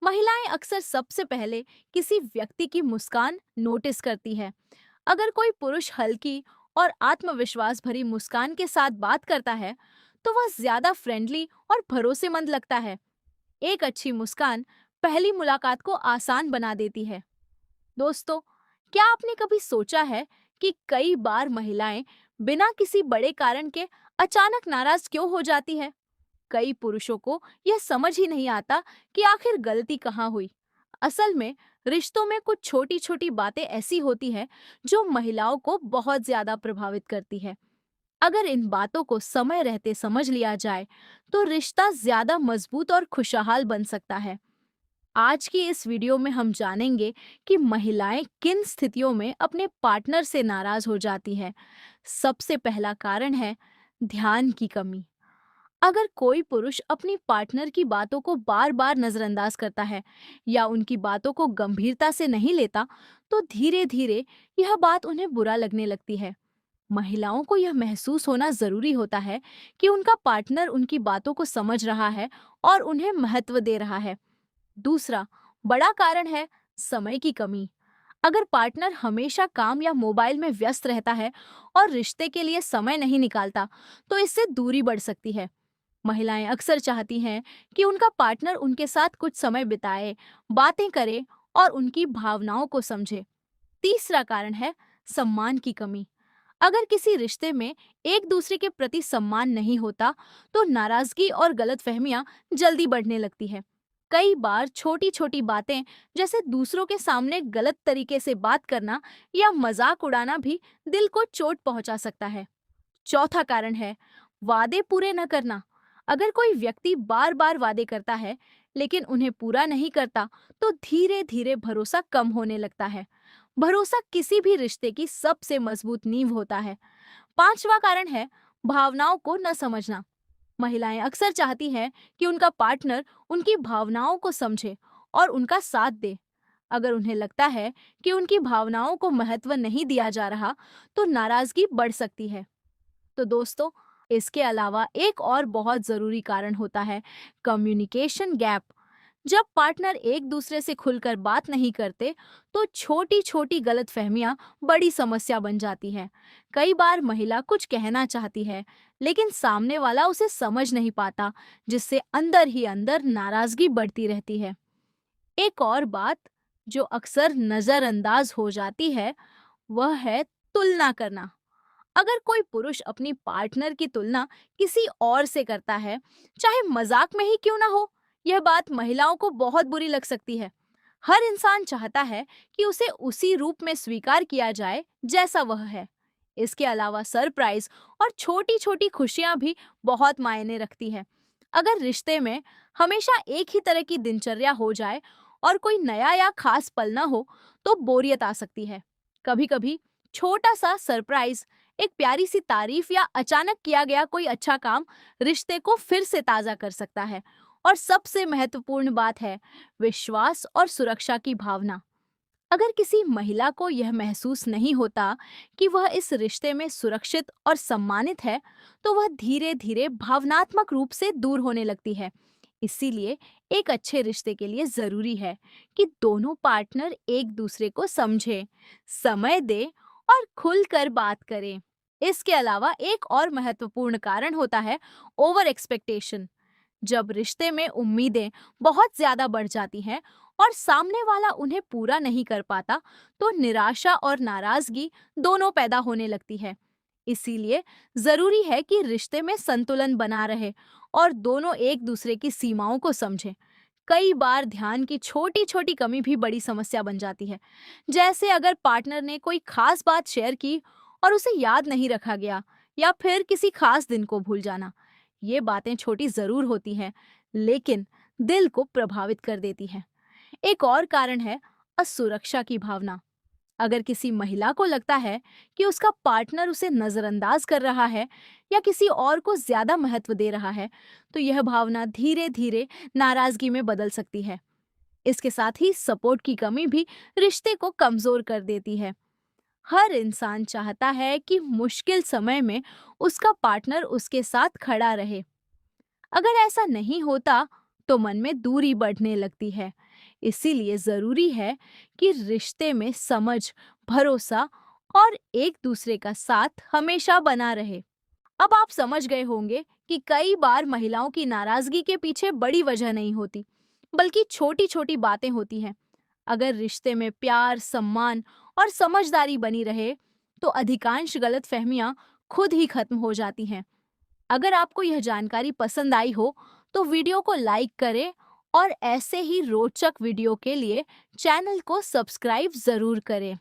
महिलाएं अक्सर सबसे पहले किसी व्यक्ति की मुस्कान नोटिस करती है। अगर कोई पुरुष हल्की और आत्मविश्वास भरी मुस्कान के साथ बात करता है, तो वह ज्यादा फ्रेंडली और भरोसेमंद लगता है। एक अच्छी मुस्कान पहली मुलाकात को आसान बना देती है। दोस्तों, क्या आपने कभी सोचा है कि कई बार महिलाएं बिना किसी बड़े कारण के अचानक नाराज क्यों हो जाती है? कई पुरुषों को यह समझ ही नहीं आता कि आखिर गलती कहाँ हुई। असल में रिश्तों में कुछ छोटी छोटी बातें ऐसी होती है जो महिलाओं को बहुत ज्यादा प्रभावित करती है। अगर इन बातों को समय रहते समझ लिया जाए, तो रिश्ता ज्यादा मजबूत और खुशहाल बन सकता है। आज की इस वीडियो में हम जानेंगे कि महिलाएं किन स्थितियों में अपने पार्टनर से नाराज हो जाती है। सबसे पहला कारण है ध्यान की कमी। अगर कोई पुरुष अपनी पार्टनर की बातों को बार बार नजरअंदाज करता है या उनकी बातों को गंभीरता से नहीं लेता, तो धीरे धीरे यह बात उन्हें बुरा लगने लगती है। महिलाओं को यह महसूस होना जरूरी होता है कि उनका पार्टनर उनकी बातों को समझ रहा है और उन्हें महत्व दे रहा है। दूसरा बड़ा कारण है समय की कमी। अगर पार्टनर हमेशा काम या मोबाइल में व्यस्त रहता है और रिश्ते के लिए समय नहीं निकालता, तो इससे दूरी बढ़ सकती है। महिलाएं अक्सर चाहती हैं कि उनका पार्टनर उनके साथ कुछ समय बिताए, बातें करे और उनकी भावनाओं को समझे। तीसरा कारण है सम्मान की कमी। अगर किसी रिश्ते में एक दूसरे के प्रति सम्मान नहीं होता, तो नाराजगी और गलतफहमियां जल्दी बढ़ने लगती है। कई बार छोटी छोटी बातें, जैसे दूसरों के सामने गलत तरीके से बात करना या मजाक उड़ाना, भी दिल को चोट पहुंचा सकता है। चौथा कारण है वादे पूरे न करना। अगर कोई व्यक्ति बार बार वादे करता है लेकिन उन्हें पूरा नहीं करता, तो धीरे धीरे भरोसा कम होने लगता है। भरोसा किसी भी रिश्ते की सबसे मजबूत नींव होता है। पांचवा कारण है भावनाओं को न समझना। महिलाएं अक्सर चाहती हैं कि उनका पार्टनर उनकी भावनाओं को समझे और उनका साथ दे। अगर उन्हें लगता है कि उनकी भावनाओं को महत्व नहीं दिया जा रहा, तो नाराजगी बढ़ सकती है। तो दोस्तों, इसके अलावा एक और बहुत ज़रूरी कारण होता है कम्युनिकेशन गैप। जब पार्टनर एक दूसरे से खुलकर बात नहीं करते, तो छोटी छोटी गलतफहमियां बड़ी समस्या बन जाती है। कई बार महिला कुछ कहना चाहती है, लेकिन सामने वाला उसे समझ नहीं पाता, जिससे अंदर ही अंदर नाराजगी बढ़ती रहती है। एक और बात जो अक्सर नज़रअंदाज हो जाती है, वह है तुलना करना। अगर कोई पुरुष अपनी पार्टनर की तुलना किसी और से करता है, चाहे मजाक में ही क्यों ना हो, यह बात महिलाओं को बहुत बुरी लग सकती है। हर इंसान चाहता है कि उसे उसी रूप में स्वीकार किया जाए जैसा वह है। इसके अलावा सरप्राइज और छोटी छोटी खुशियां भी बहुत मायने रखती है। अगर रिश्ते में हमेशा एक ही तरह की दिनचर्या हो जाए और कोई नया या खास पल ना हो, तो बोरियत आ सकती है। कभी कभी छोटा सा सरप्राइज, एक प्यारी सी तारीफ या अचानक किया गया कोई अच्छा काम रिश्ते को फिर से ताज़ा कर सकता है। और सबसे महत्वपूर्ण बात है विश्वास और सुरक्षा की भावना। अगर किसी महिला को यह महसूस नहीं होता कि वह इस रिश्ते में सुरक्षित और सम्मानित है, तो वह धीरे धीरे भावनात्मक रूप से दूर होने लगती है। इसीलिए एक अच्छे रिश्ते के लिए जरूरी है कि दोनों पार्टनर एक दूसरे को समझें, समय दें और खुलकर बात करें। इसके अलावा एक और महत्वपूर्ण कारण होता है ओवर एक्सपेक्टेशन। जब रिश्ते में उम्मीदें बहुत ज्यादा बढ़ जाती हैं और सामने वाला उन्हें पूरा नहीं कर पाता, तो निराशा और नाराजगी दोनों पैदा होने लगती है। इसीलिए जरूरी है कि रिश्ते में संतुलन बना रहे और दोनों एक दूसरे की सीमाओं को समझें। कई बार ध्यान की छोटी छोटी कमी भी बड़ी समस्या बन जाती है। जैसे अगर पार्टनर ने कोई खास बात शेयर की और उसे याद नहीं रखा गया, या फिर किसी खास दिन को भूल जाना। ये बातें छोटी जरूर होती हैं, लेकिन दिल को प्रभावित कर देती हैं। एक और कारण है असुरक्षा की भावना। अगर किसी महिला को लगता है कि उसका पार्टनर उसे नजरअंदाज कर रहा है या किसी और को ज्यादा महत्व दे रहा है, तो यह भावना धीरे धीरे नाराजगी में बदल सकती है। इसके साथ ही सपोर्ट की कमी भी रिश्ते को कमजोर कर देती है। हर इंसान चाहता है कि मुश्किल समय में उसका पार्टनर उसके साथ खड़ा रहे। अगर ऐसा नहीं होता, तो मन में दूरी बढ़ने लगती है। इसीलिए जरूरी है कि रिश्ते में समझ, भरोसा और एक दूसरे का साथ हमेशा बना रहे। अब आप समझ गए होंगे कि कई बार महिलाओं की नाराजगी के पीछे बड़ी वजह नहीं होती, बल्कि छोटी छोटी बातें होती हैं। अगर रिश्ते में प्यार, सम्मान और समझदारी बनी रहे, तो अधिकांश गलतफहमियां खुद ही खत्म हो जाती हैं। अगर आपको यह जानकारी पसंद आई हो, तो वीडियो को लाइक करें और ऐसे ही रोचक वीडियो के लिए चैनल को सब्सक्राइब जरूर करें।